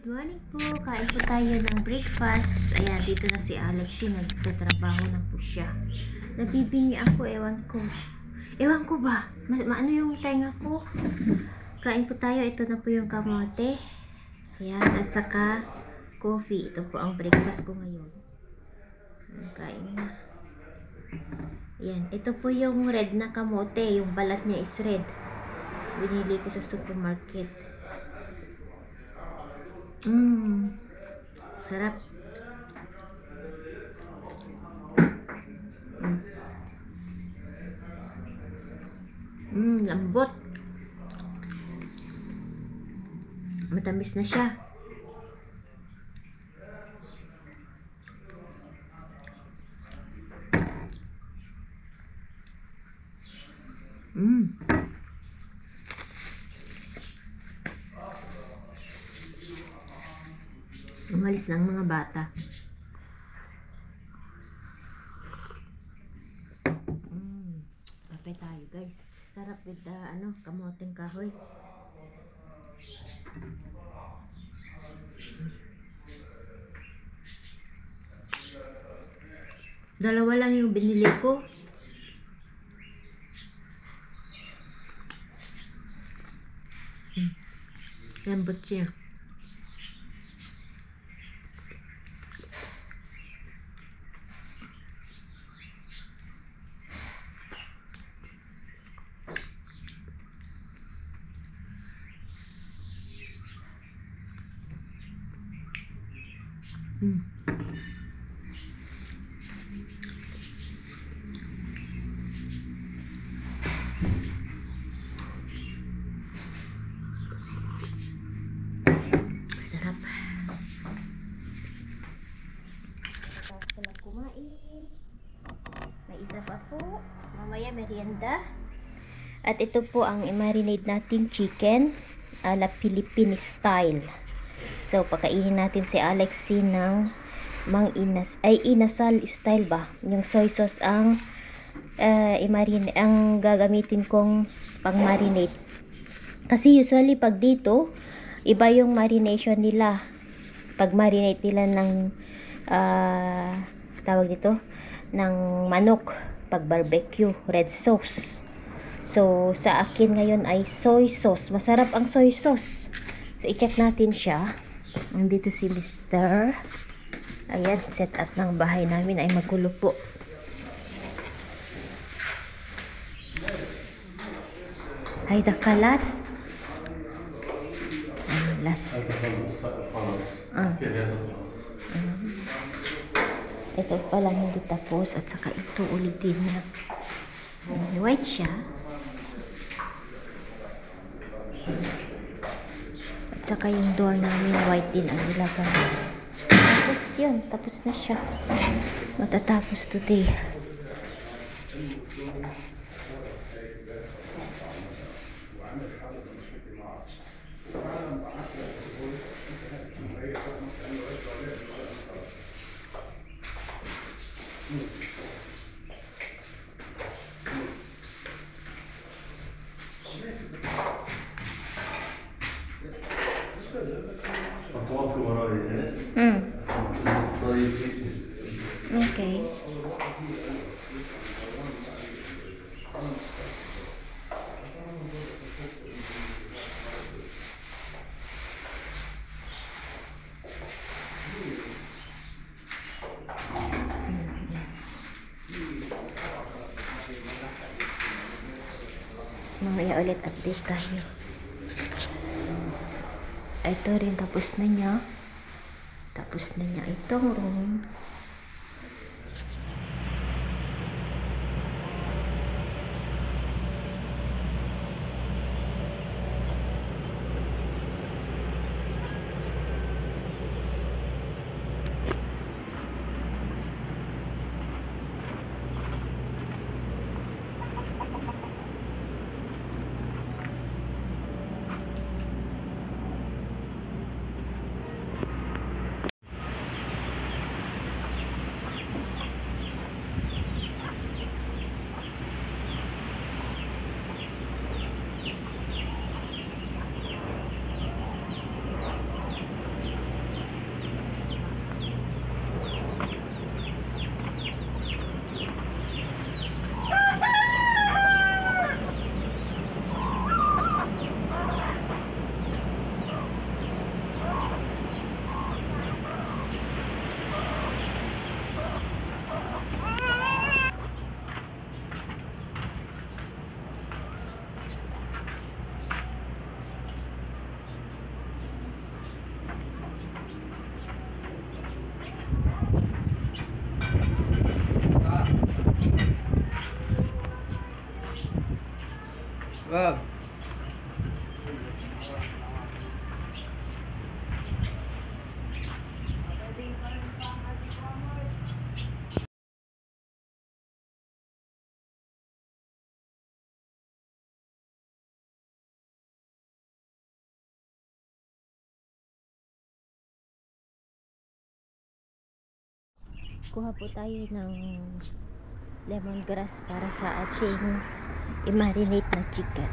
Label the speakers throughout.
Speaker 1: Good morning po. Kain po tayo ng breakfast. Ayan, dito na si Alexi. Nagtatrabaho na po siya. Nabibingi ako, ewan ko. Ewan ko ba? Maano yung tenga ko? Kain po tayo. Ito na po yung kamote. Ayan, at saka coffee. Ito po ang breakfast ko ngayon. Kain na. Ayan, ito po yung red na kamote. Yung balat niya is red. Binili ko sa supermarket. Sarap. Lambot. Matamis na siya. Umalis ng mga bata. Kape tayo, guys. Sarap with the kamoteng kahoy. Dalawa lang yung binili ko. Lambot siya. Sarap. Tapos ko lang kumain. May isa pa po. Mamaya merienda. At ito po ang i-marinate natin chicken ala Philippine style. So, pakainin natin si Alexi ng inasal style ba? Yung soy sauce ang ang gagamitin kong pang-marinate. Kasi usually pag dito, iba yung marination nila. Pag marinate nila ng tawag dito, ng manok, pag barbecue, red sauce. So, sa akin ngayon ay soy sauce. Masarap ang soy sauce. So, i-check natin siya. Nandito si Mr. Ayan, set up ng bahay namin ay magulo po. Ay, dakalas. Las. Ito pala hindi tapos at saka ito ulitin na. White siya. At saka yung door namin white din ang ilagay. Tapos yun, tapos na siya. Matatapos today. Okay. Mamaya ulit update tayo. Ito rin tapos na niya. Tapos na niya itong room.
Speaker 2: Kag.
Speaker 1: Kuha po tayo ng lemongrass para sa ating i-marinate na chicken.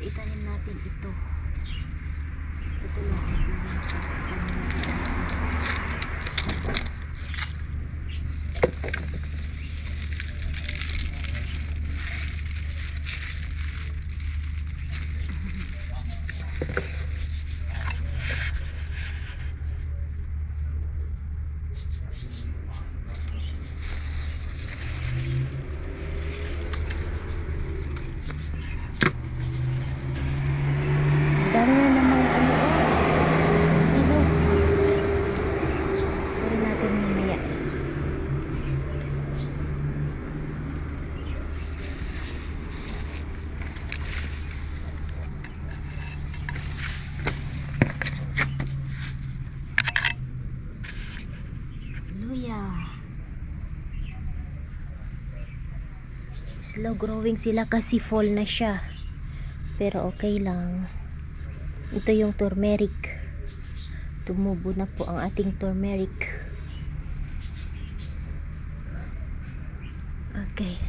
Speaker 1: So, itanim natin ito. Ito lang ang dami na namang ano. Pwede natin mamaya. Luya. Slow growing sila kasi fall na siya. Pero okay lang. Ito yung turmeric. Tumubo na po ang ating turmeric. Okay.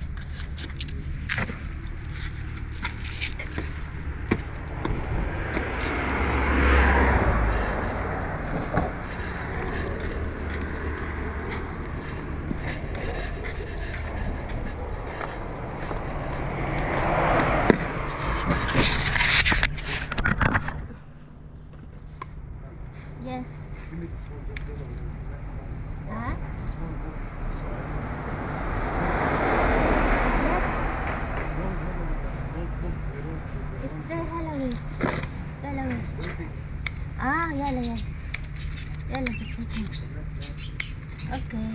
Speaker 1: Yes. Ha? It's there, Halloween. Halloween. Ah, yala, yala. Yala, okay.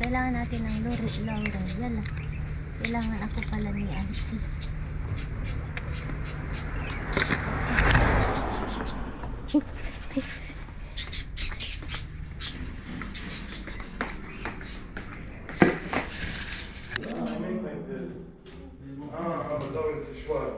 Speaker 1: Kailangan natin ng laurel. Yala. Kailangan ako pala ni Auntie.
Speaker 3: بدور في شوال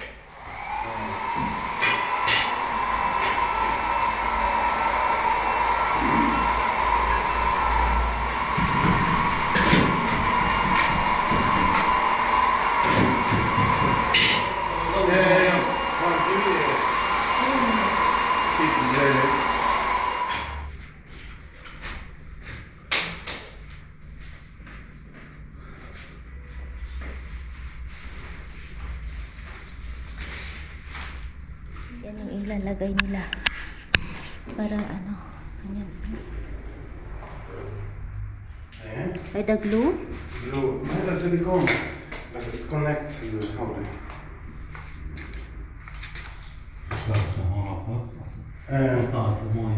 Speaker 1: Yan ang ilalagay nila para ano, ayan. By the glue?
Speaker 3: glue هذا سيليكون بس تكونكت الحوض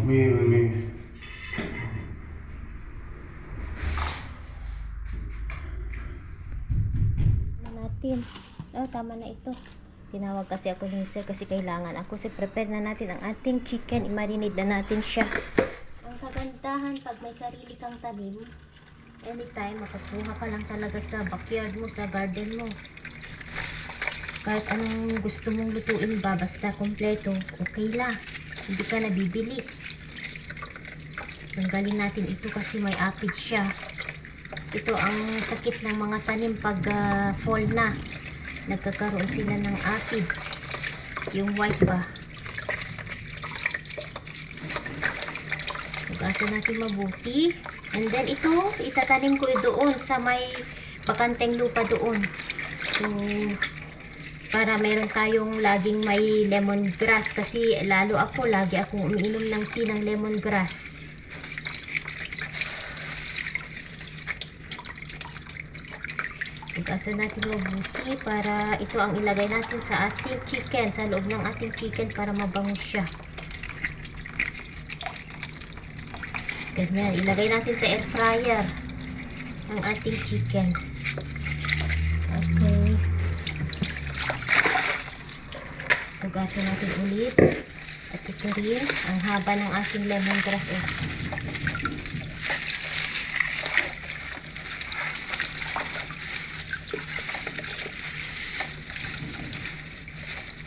Speaker 3: مية بالمية
Speaker 1: natin. Oh, tama na ito. Tinawag kasi ako ni sir kasi kailangan ako. So, prepare na natin ang ating chicken. I-marinate na natin siya. Ang kagandahan pag may sarili kang tanim, anytime makakuha ka lang talaga sa backyard mo, sa garden mo. Kahit anong gusto mong lutuin ba, basta kompleto, okay lang. Hindi ka nabibili. Tanggalin natin ito kasi may aphids siya. Ito ang sakit ng mga tanim pag fall na. Nagkakaroon sila ng aphids. Yung white ba. Hugasan natin mabuti. And then ito, itatanim ko doon sa may bakanteng lupa doon. So, para meron tayong laging may lemongrass, kasi lalo ako, lagi akong umiinom ng tea ng lemongrass. Hugasan natin mabuti para ito ang ilagay natin sa ating chicken, sa loob ng ating chicken para mabango siya. Ganyan, ilagay natin sa air fryer ang ating chicken. Okay. Hugasan natin ulit. At ito rin, ang haba ng ating lemongrass.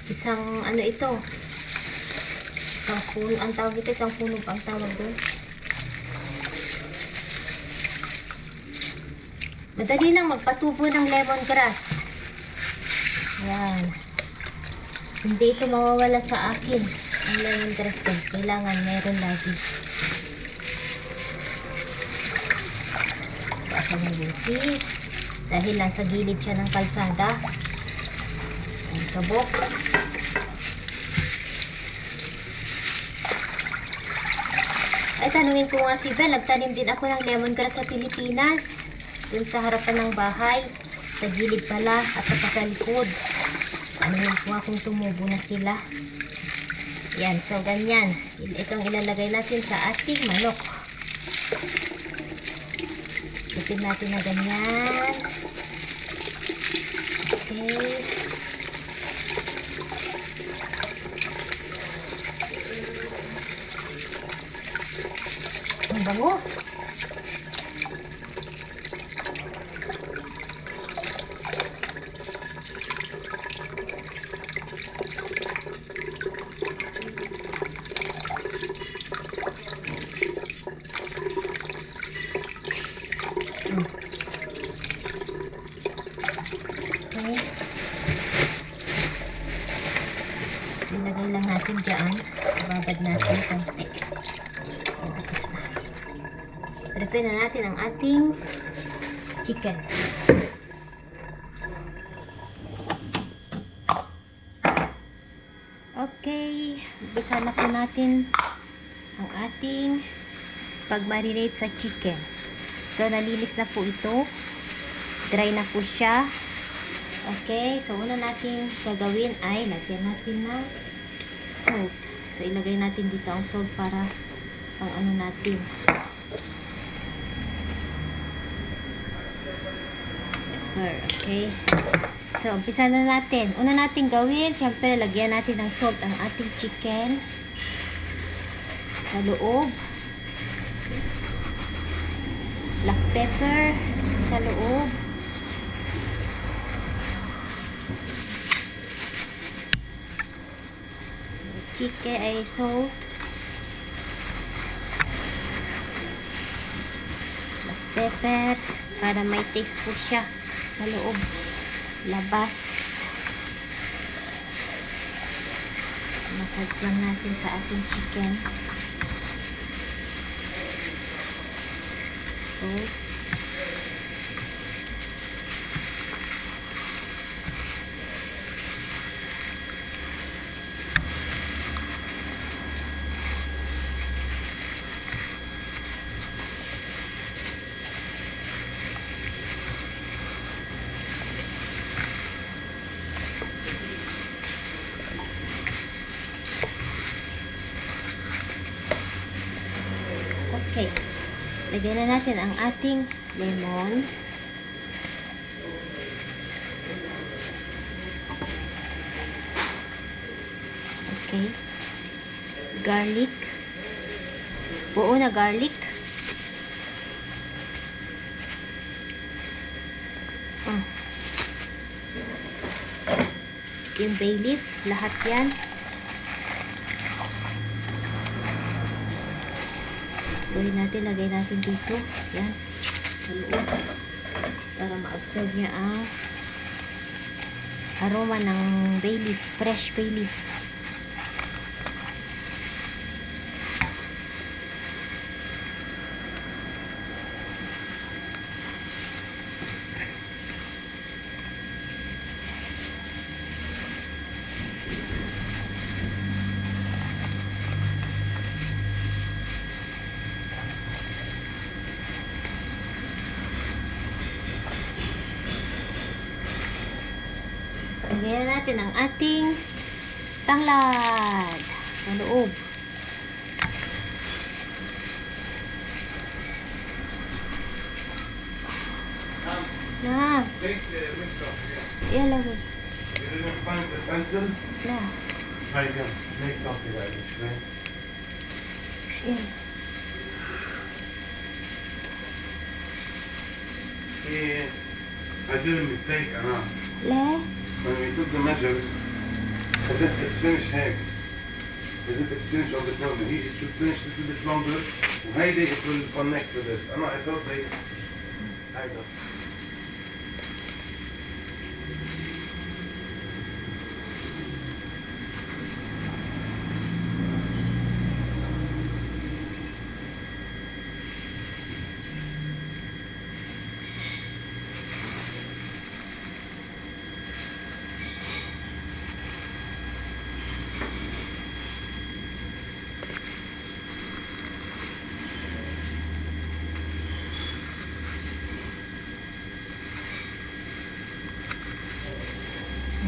Speaker 1: Isang ano ito? Isang puno, ang tawag ito, isang puno pa ang tawag doon. Madali lang magpatubo ng lemongrass. Yan. Hindi ito mawawala sa akin. Ang lemongrass ko. Kailangan meron lagi. Basa ng buti. Dahil nasa gilid siya ng kalsada. Ang kabok. Ay, tanungin ko nga si Bel. Nagtanim din ako ng lemongrass sa Pilipinas. Dun sa harapan ng bahay, sa gilid pala at saka sa likod. Ano yun po kung tumubo na sila. Yan, so ganyan. Itong ilalagay natin sa ating manok. Ipin natin na ganyan. Okay. Ang bango. Ilagay lang natin dyan. Babad natin konti. Tapos na. Prepare na natin ang ating chicken. Okay. Umpisa na po natin ang ating pag-marinate sa chicken. So, nalinis na po ito. Dry na po siya. Okay, so una natin gagawin ay lagyan natin ng salt. So ilagay natin dito ang salt para pang ano natin. Pepper, okay. So umpisa na natin. Una natin gawin, syempre lagyan natin ng salt ang ating chicken sa loob. Black pepper sa loob. Chicken ay salt, black pepper para may taste po siya sa loob, labas. Massage lang natin sa ating chicken. Salt. Okay. Lagyan na natin ang ating lemon. Okay. Garlic. Buo na garlic. Yung bay leaf. Lahat yan. Lagay natin dito. Yan. Sa loob. Para ma-absorb niya ang aroma ng bay leaf. Fresh bay leaf. Lagyan natin ang ating tanglad sa loob. Na.
Speaker 3: Take the mix off, yeah.
Speaker 1: Yan lagi.
Speaker 3: You didn't find the pencil?
Speaker 1: Na.
Speaker 3: Right, yeah. Make coffee right, right?
Speaker 1: Yan.
Speaker 3: Yeah. I did a mistake, Anna.
Speaker 1: Le.
Speaker 3: When we took the measures, as if it's finished here. As if it's finished on the corner. It should finish a little bit longer. Maybe it will connect with it. Anna, I thought they... I don't.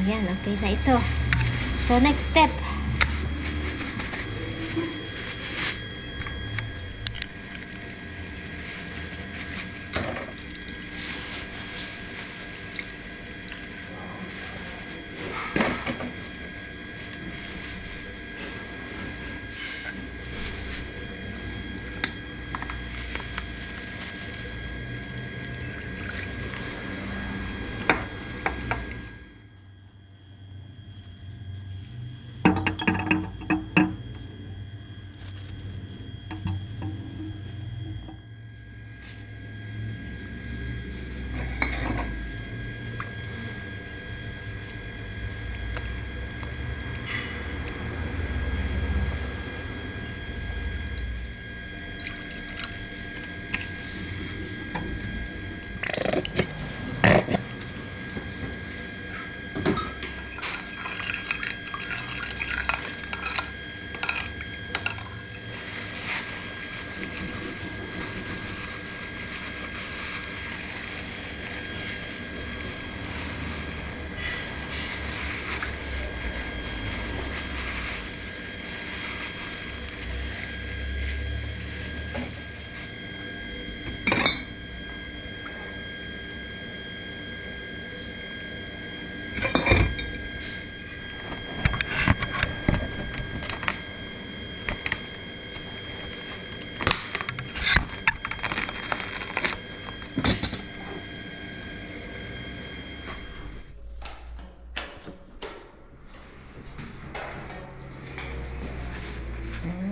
Speaker 1: Ayan, okay na ito. So, next step.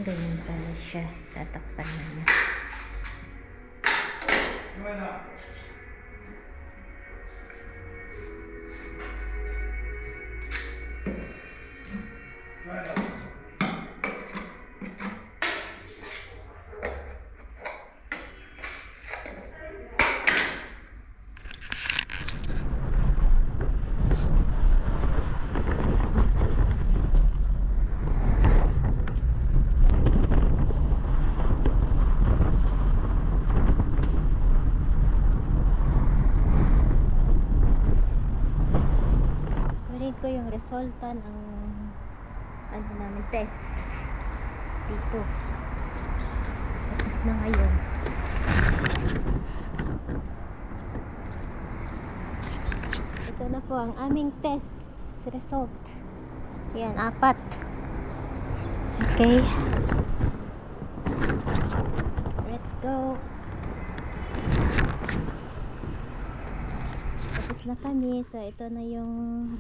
Speaker 1: Ganyan pala siya. Tatakpan na niya. Ko yung resulta ng ano namin test dito. Tapos na ngayon. Ito na po ang aming test result. Yan, 4. Okay. Let's go. Tapos na kami. So, ito na yung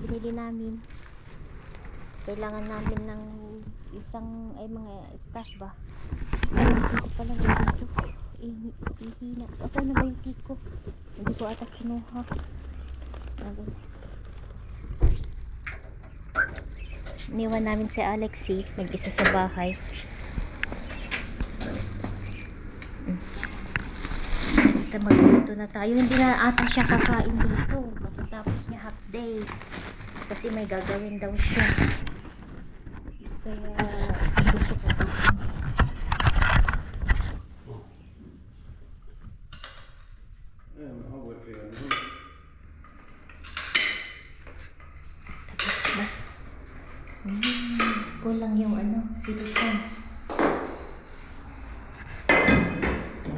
Speaker 1: binili namin. Kailangan namin ng isang, ay mga staff ba? Hindi ko pala dito. Ihina. Asa na ba yung kiko? Hindi ko ata kinuha. Iniwan namin si Alexi. Mag-isa sa bahay. Magluto na tayo. Hindi na ata siya kakain dito pagkatapos niya half day kasi may gagawin daw siya, kaya hindi siya kakain. Kulang yung ano, silicone.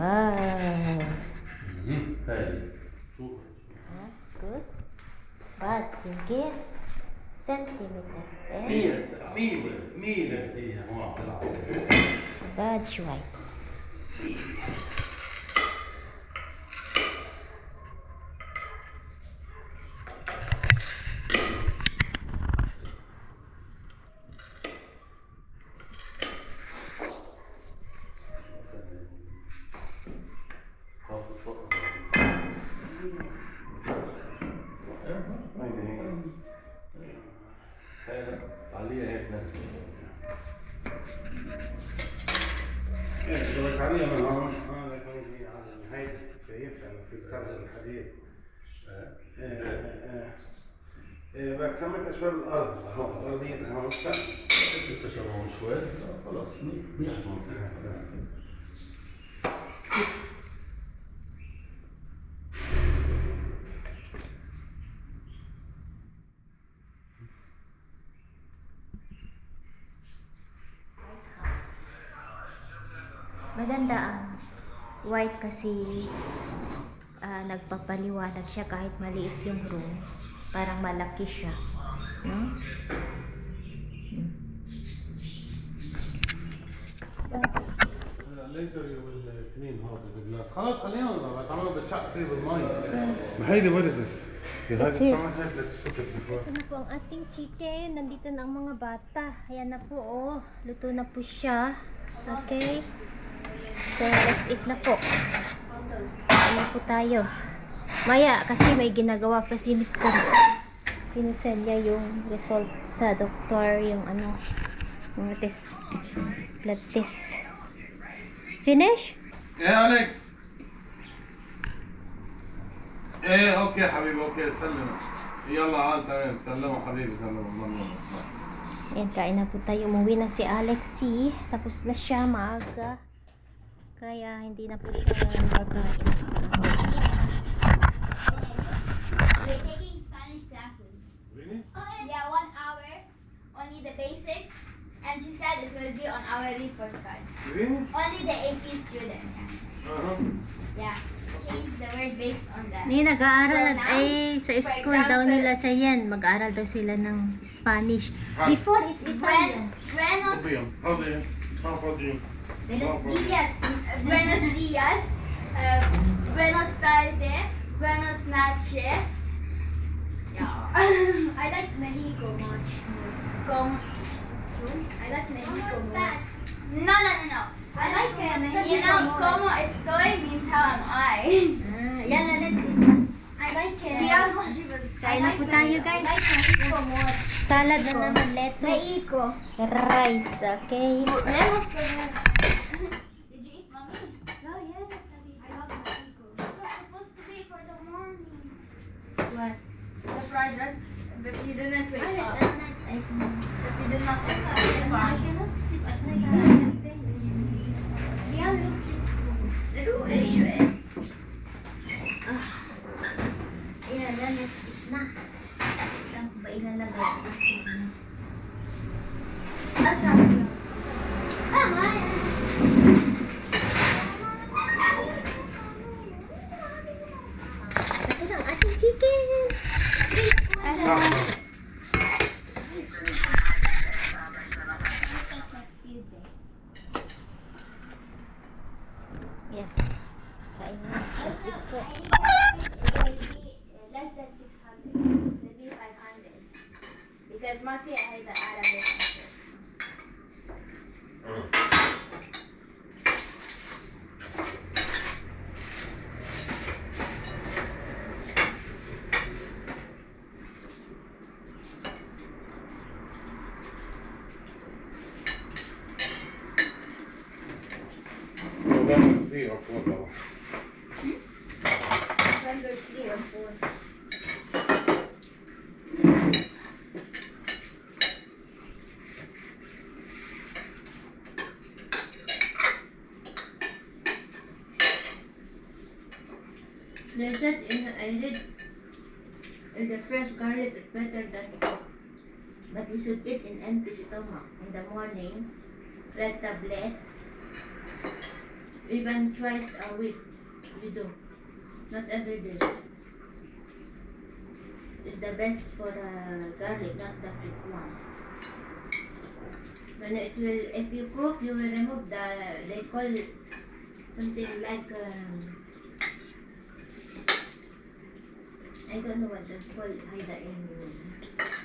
Speaker 1: Wow.
Speaker 3: هاي شوف
Speaker 1: Good. Bad. يمكن سنتيمتر.
Speaker 3: ميلة هي هون طلعت
Speaker 1: Bad شوي.
Speaker 3: عليها هيك نفس ايه عليها من هون هذا كان في على هيك شايفها في فرز الحديد بكتمت شوي بالارض هون الارضيه هون تشربون شوي خلاص بيحجون
Speaker 1: Maganda ang white kasi nagpapaliwanag siya kahit maliit yung room. Parang malaki siya. No?
Speaker 3: الليزر والاثنين هذا بالجلاس خلاص خلينا تعملوا بالشق فيه بالمي ما هيدي وين هذه السمك هيك لتفكك بشوي
Speaker 1: Ito na po ang ating chicken. Nandito na ang mga bata. Ayan na po, oh. Luto na po siya. Okay. So, let's eat na po. Ano po tayo. Maya, kasi may ginagawa pa si Mr. Sinusend niya yung result sa doktor, yung ano, yung test, blood test. Finish?
Speaker 3: يا أليكس ايه اوكي حبيبي اوكي سلم يلا عاد تمام سلموا حبيبي سلموا
Speaker 1: Ayan, kain na po tayo. Umuwi na si Alexi. Tapos na siya maaga. Kaya hindi na po siya magkain.
Speaker 2: We're taking Spanish classes.
Speaker 3: Really?
Speaker 2: Yeah, 1 hour, only the basics, and she said it will be on our report card.
Speaker 3: Really?
Speaker 2: Only the AP student. Yeah. Change the word based on that.
Speaker 1: May nag-aaral at
Speaker 2: Pronouns.
Speaker 1: sa
Speaker 2: For
Speaker 1: school daw
Speaker 2: example,
Speaker 1: nila sa yan. Mag-aaral daw sila ng Spanish. Before is Italian.
Speaker 2: Buenos
Speaker 3: فاضيين
Speaker 2: Buenos dias. Buenos dias. Buenos tardes. Buenos noches. Yeah. I like Mexico much. I like Mexico more. No. I like Mexico. You know, como estoy means how am I.
Speaker 1: Yan na, let's eat.
Speaker 2: I like
Speaker 1: Kain na po tayo, guys.
Speaker 2: I like Mexico more.
Speaker 1: Salad na naman, lettuce.
Speaker 2: Mexico.
Speaker 1: Rice, okay?
Speaker 2: Did you eat, mommy? No, yes. I love Mexico. This was supposed to be for the morning.
Speaker 1: What?
Speaker 2: The fried rice, but you didn't wake up.
Speaker 1: I
Speaker 2: Because you did not wake up.
Speaker 1: cannot sleep at night. Ayan, let's eat na. Saan ko ba ilalagay?
Speaker 2: That's right.
Speaker 1: Ito na ang ating chicken. Yan. Kain na. Let's eat po.
Speaker 2: Less than 600. Maybe 500. Because Mafia had the Arabic answers.
Speaker 3: November 3 or 4 though.
Speaker 2: November 3 or 4.
Speaker 1: They said in the fresh garlic is better than But you should eat in empty stomach in the morning, like tablet, even twice a week. You do, not every day. It's the best for garlic, not the thick one. When it will, if you cook, you will remove they call it something like, I don't know what they call it, hide in